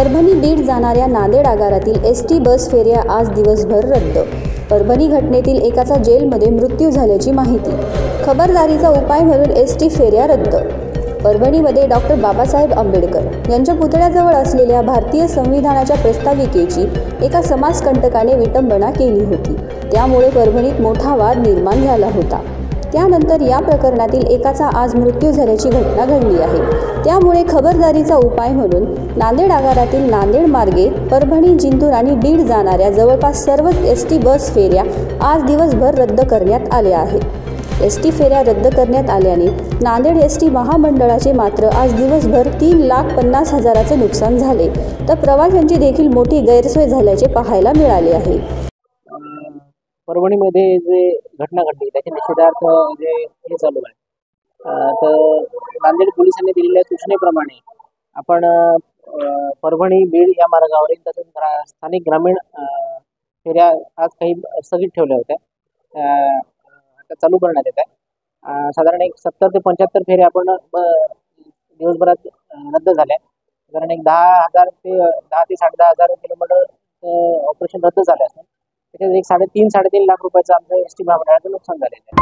परभणी बीड जाणाऱ्या Nanded आगारातील ST bus फेऱ्या आज दिवसभर रद्द। परभणी घटनेतील एकाचा जेलमध्ये मृत्यू झाल्याची माहिती। खबरदारीचा उपाय म्हणून एसटी फेऱ्या रद्द। परभणीमध्ये डॉक्टर बाबासाहेब आंबेडकर यांच्या पुतळ्याजवळ असलेल्या भारतीय संविधानाच्या प्रस्ताविकेची एका समाजकंटकाने विटंबना केली होती। त्यामुळे परभणीत मोठा वाद निर्माण झाला होता। त्यानंतर या प्रकरणातील एकाचा आज मृत्यू झाल्याची घटना घडली आहे। त्यामुळे खबरदारीचा उपाय म्हणून नांदेड आगारातील नांदेड मार्गे परभणी, जिंतूर आणि बीड जाणाऱ्या जवळपास सर्वच एसटी बस फेऱ्या आज दिवसभर रद्द करण्यात आल्या आहेत। एसटी फेऱ्या रद्द करण्यात आल्याने नांदेड एसटी महामंडळाचे मात्र आज दिवसभर 3,50,000चे नुकसान झाले, तर प्रवाशांची देखील मोठी गैरसोय झाल्याचे पाहायला मिळाले आहे। परभणीमध्ये जे घटना घडली त्याच्या निषेधार्थ जे हे चालू आहे, तर नांदेड पोलिसांनी दिलेल्या सूचनेप्रमाणे आपण परभणी बीड या मार्गावरील तसेच स्थानिक ग्रामीण फेऱ्या आज काही स्थगित ठेवल्या होत्या, आता चालू करण्यात येत आहे। साधारण एक 70 ते 75 फेऱ्या आपण दिवसभरात रद्द झाल्या। साधारण एक 10,000 ते 10,000 किलोमीटर ऑपरेशन रद्द झाले असून त्याच्यात एक 3.5 लाख रुपयाचं आमचं एसटी महामंडळाचं नुकसान झालेलं आहे।